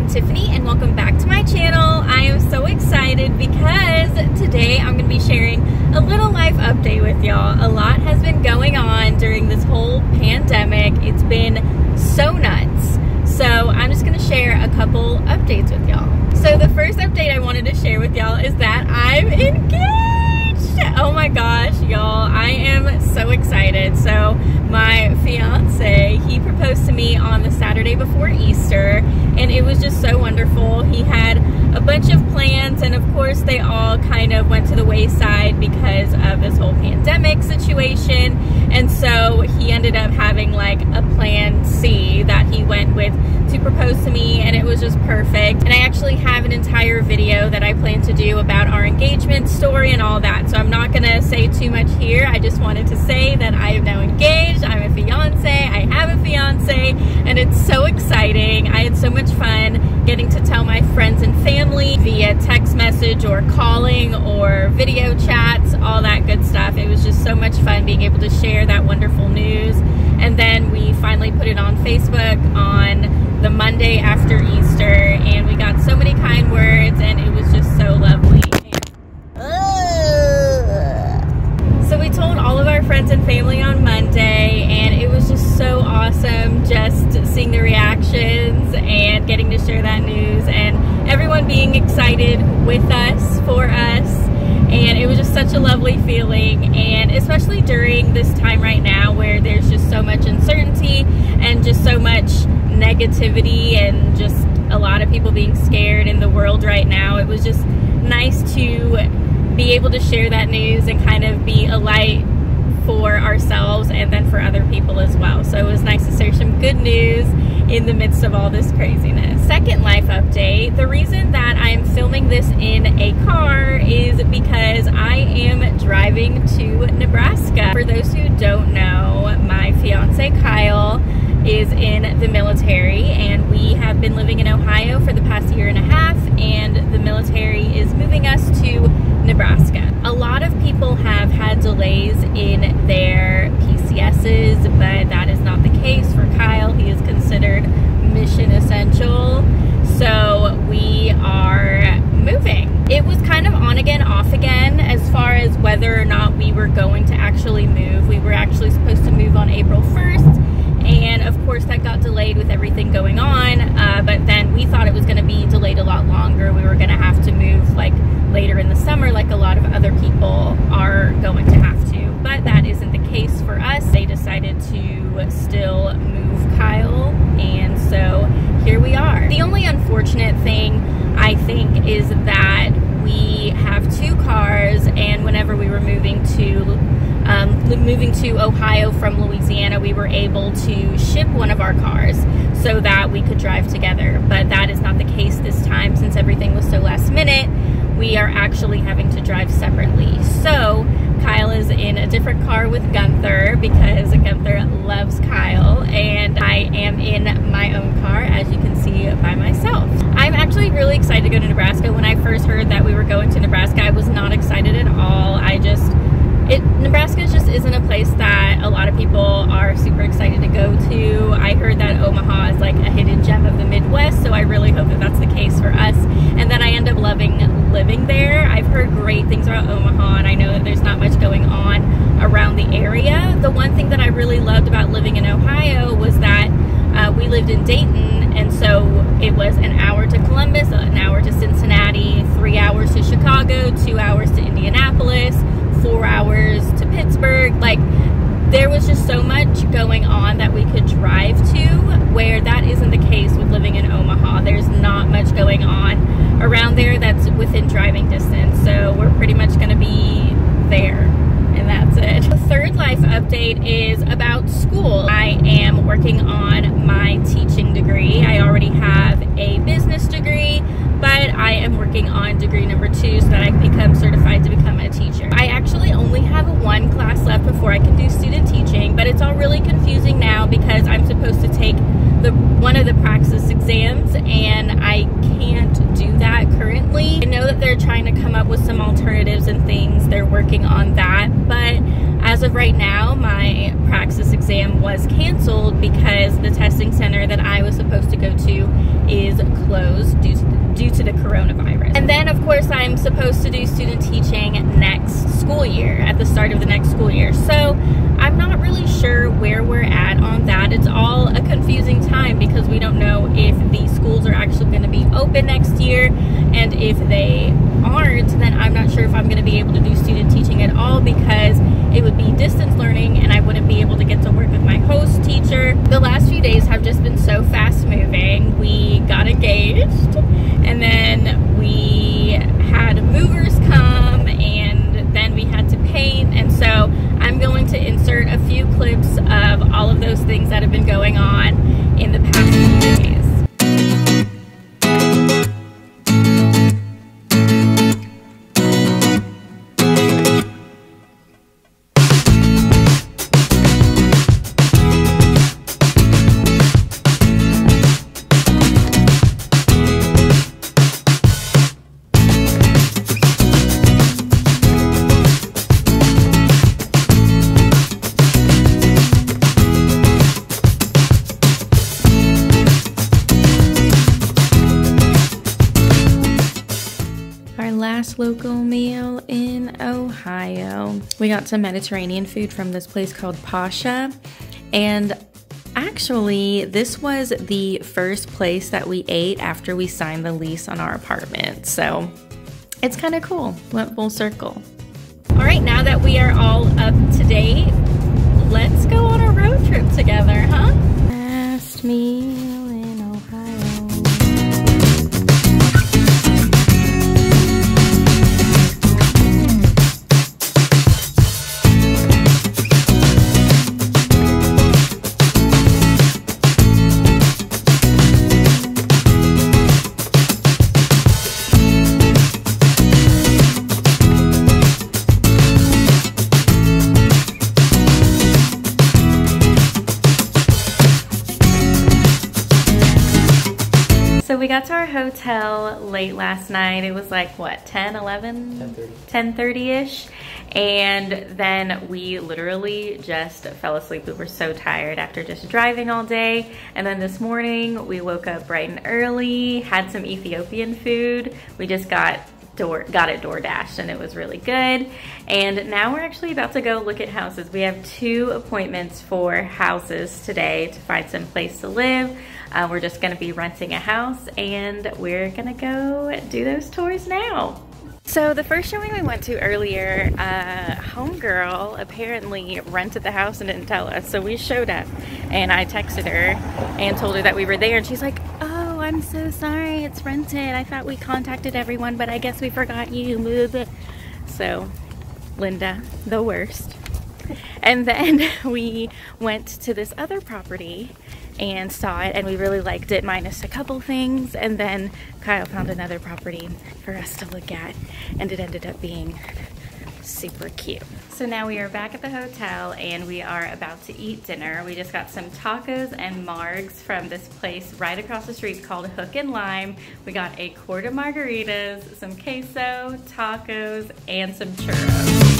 I'm Tiffany and welcome back to my channel. I am so excited because today I'm going to be sharing a little life update with y'all. A lot has been going on during this whole pandemic. It's been so nuts. So I'm just going to share a couple updates with y'all. So the first update I wanted to share with y'all is that I'm engaged. Oh my gosh, y'all, I am so excited. So my fiance, he proposed to me on the Saturday before Easter, and it was just so wonderful. He had a bunch of plans, and of course they all kind of went to the wayside because of this whole pandemic situation. And so he ended up having like a plan C that he went with to propose to me, and it was just perfect. And I actually have an entire video that I plan to do about our engagement story and all that, so I'm not gonna say too much here. I just wanted to say that I am now engaged. I'm a fiance. I have a fiance, and it's so exciting. I had so much fun getting to tell my friends and family via text message or calling or video chats, all that good stuff. It was just so much fun being able to share that wonderful news. And then we finally put it on Facebook on the Monday after Easter, and we got so many kind words, and it was just so lovely. So we told all of our friends and family on Monday, and it was just so awesome just seeing the reactions and getting to share that news and everyone being excited with us, for us. And it was just such a lovely feeling, and especially during this time right now where there's just so much uncertainty and just so much negativity and just a lot of people being scared in the world right now. It was just nice to be able to share that news and kind of be a light for ourselves and then for other people as well. So it was nice to share some good news in the midst of all this craziness. Second life update, the reason that I'm filming this in a car is because I am driving to Nebraska. For those who don't know, my fiance Kyle is in the military, and we have been living in Ohio for the past year and a half, and the military is moving us to Nebraska. A lot of people have had delays in their PCSs, but that is not the case for Kyle. He is considered mission essential, so we are moving. It was kind of on again, off again as far as whether or not we were going to actually move. We were actually supposed to move on April 1st, and of course that got delayed with everything going on, but then we thought it was going to be delayed a lot longer. We were going to have to move like later in the summer like a lot of other people are going to have to, but that isn't the case for us. They decided to still move Kyle, and so here we are. The only unfortunate thing I think is that we have two cars, and whenever we were moving to Ohio from Louisiana, we were able to ship one of our cars so that we could drive together, but that is not the case this time. Since everything was so last minute, we are actually having to drive separately. So Kyle is in a different car with Gunther because Gunther loves Kyle, and I am in my own car, as you can see, by myself. I'm actually really excited to go to Nebraska. When I first heard that we were going to Nebraska, I was not excited at all. Nebraska just isn't a place that a lot of people are super excited to go to. I heard that Omaha is like a hidden gem of the Midwest, so I really hope that that's the case for us, and that I end up loving living there. I've heard great things about Omaha, and I know that there's not much going on around the area. The one thing that I really loved about living in Ohio was that we lived in Dayton, and so it was an hour to Columbus, an hour to Cincinnati, 3 hours to Chicago, 2 hours to Indianapolis, 4 hours to Pittsburgh. Like, there was just so much going on that we could drive to, where that isn't the case with living in Omaha. There's not much going on around there that's within driving distance, so we're pretty much going to be there, and that's it. The third life update is about school. I am working on my teaching degree. I already have a business degree, but I am working on degree number 2 so that I can become certified to become a teacher. I actually only have one class left before I can do student teaching, but it's all really confusing now because I'm supposed to take one of the praxis exams, and I can't do that currently. I know that they're trying to come up with some alternatives and things. They're working on that, but as of right now, my praxis exam was canceled because the testing center that I was supposed to go to is closed. closed due to the coronavirus. And then of course I'm supposed to do student teaching next school year, at the start of the next school year. So I'm not really sure where we're at on that. It's all a confusing time because we don't know if the schools are actually going to be open next year, and if they aren't, then I'm not sure if I'm going to be able to do student teaching at all, because it would be distance learning and I wouldn't be able to get to work with my host teacher. The last few days have just been so fast moving. We got engaged, and then we had movers come, and then we had to paint. And so I'm going to insert a few clips of all of those things that have been going on in the past few days. Local meal in Ohio. We got some Mediterranean food from this place called Pasha, and actually this was the first place that we ate after we signed the lease on our apartment, so it's kind of cool. Went full circle. All right, now that we are all up to date, let's go on a road trip together, huh? Last meal in Ohio. So we got to our hotel late last night. It was like, what, 10, 11? 10:30-ish. And then we literally just fell asleep. We were so tired after just driving all day. And then this morning we woke up bright and early, had some Ethiopian food. We just got it DoorDashed, and it was really good. And now we're actually about to go look at houses. We have 2 appointments for houses today to find some place to live. We're just gonna be renting a house, and we're gonna go do those tours now. So the first showing we went to earlier, homegirl apparently rented the house and didn't tell us. So we showed up, and I texted her and told her that we were there, and she's like, "Oh, I'm so sorry, it's rented. I thought we contacted everyone, but I guess we forgot you." So Linda, the worst. And then we went to this other property and saw it, and we really liked it, minus a couple things. And then Kyle found another property for us to look at, and it ended up being super cute. So now we are back at the hotel, and we are about to eat dinner. We just got some tacos and margs from this place right across the street called Hook and Lime. We got a quart of margaritas, some queso, tacos, and some churros.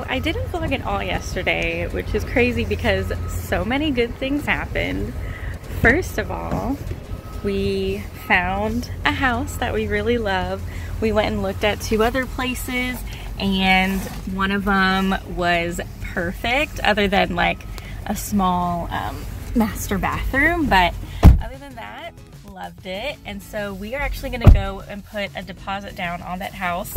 I didn't vlog at all yesterday, which is crazy because so many good things happened. First of all, we found a house that we really love. We went and looked at 2 other places, and one of them was perfect, other than like a small master bathroom, but other than that, loved it. And so we are actually gonna go and put a deposit down on that house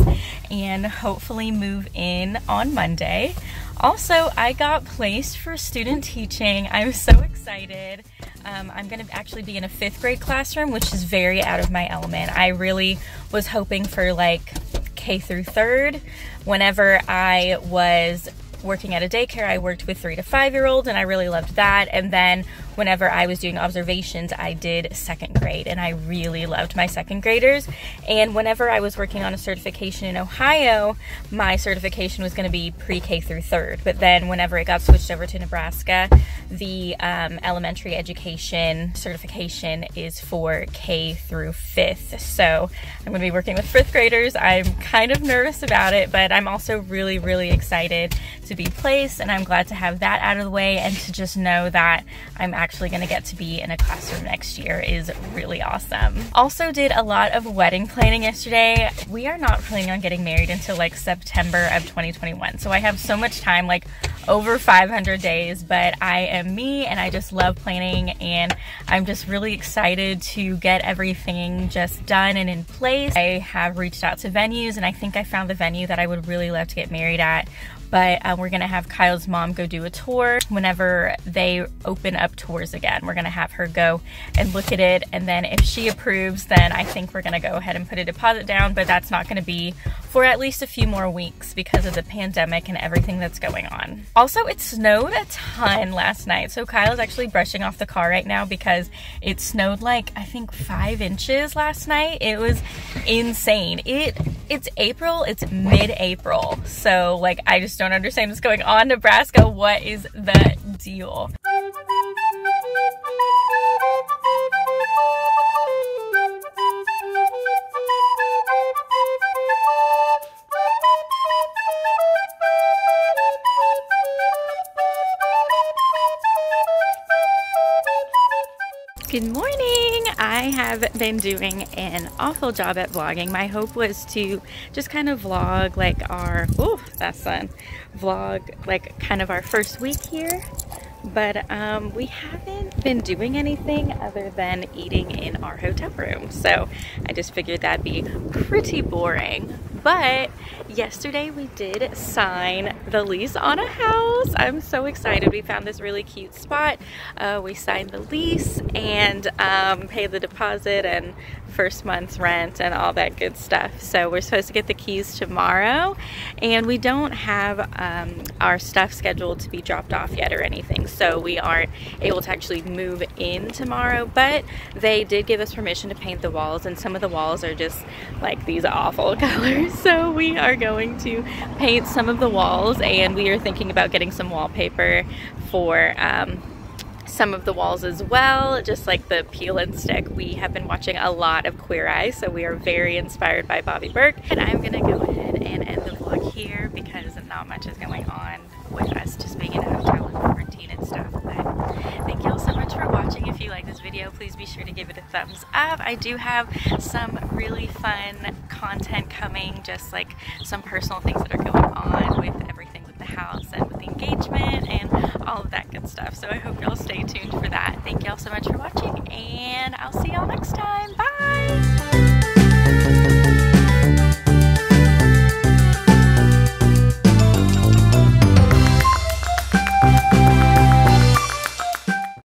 and hopefully move in on Monday. Also, I got placed for student teaching. I was so excited. I'm gonna actually be in a 5th grade classroom, which is very out of my element. I really was hoping for like K through 3rd. Whenever I was working at a daycare, I worked with 3 to 5-year-olds, and I really loved that. And then whenever I was doing observations, I did second grade, and I really loved my second graders. And whenever I was working on a certification in Ohio, my certification was going to be pre-K through third. But then whenever it got switched over to Nebraska, the elementary education certification is for K through fifth. So I'm going to be working with fifth graders. I'm kind of nervous about it, but I'm also really, really excited to be placed, and I'm glad to have that out of the way, and to just know that I'm actually going to get to be in a classroom next year is really awesome. Also did a lot of wedding planning yesterday. We are not planning on getting married until like September of 2021, so I have so much time, like over 500 days, but I am me and I just love planning, and I'm just really excited to get everything just done and in place. I have reached out to venues, and I think I found the venue that I would really love to get married at. But we're gonna have Kyle's mom go do a tour whenever they open up tours again. We're gonna have her go and look at it, and then if she approves, then I think we're gonna go ahead and put a deposit down, but that's not gonna be for at least a few more weeks because of the pandemic and everything that's going on. Also, it snowed a ton last night, so Kyle's actually brushing off the car right now because it snowed like, I think 5 inches last night. It was insane. It's April, it's mid-April, so like I just don't understand what's going on. Nebraska, what is the deal? Good morning. I have been doing an awful job at vlogging. My hope was to just kind of vlog like our, vlog like kind of our first week here. But we haven't been doing anything other than eating in our hotel room. So I just figured that'd be pretty boring. But yesterday we did sign the lease on a house. I'm so excited. We found this really cute spot. We signed the lease and paid the deposit and first month's rent and all that good stuff. So we're supposed to get the keys tomorrow, and we don't have our stuff scheduled to be dropped off yet or anything. So we aren't able to actually move in tomorrow, but they did give us permission to paint the walls, and some of the walls are just like these awful colors. So we are going to paint some of the walls, and we are thinking about getting some wallpaper for some of the walls as well, just like the peel and stick. We have been watching a lot of Queer Eye, so we are very inspired by Bobby Burke. And I'm gonna go ahead and end the vlog here because not much is going on with us just being in a hotel and quarantine and stuff. But thank you all so much for watching. If you like this video, please be sure to give it a thumbs up. I do have some really fun content coming, just like some personal things that are going on with everything with the house and with the engagement and all of that good stuff. So I hope y'all stay tuned for that. Thank y'all so much for watching, and I'll see y'all next time.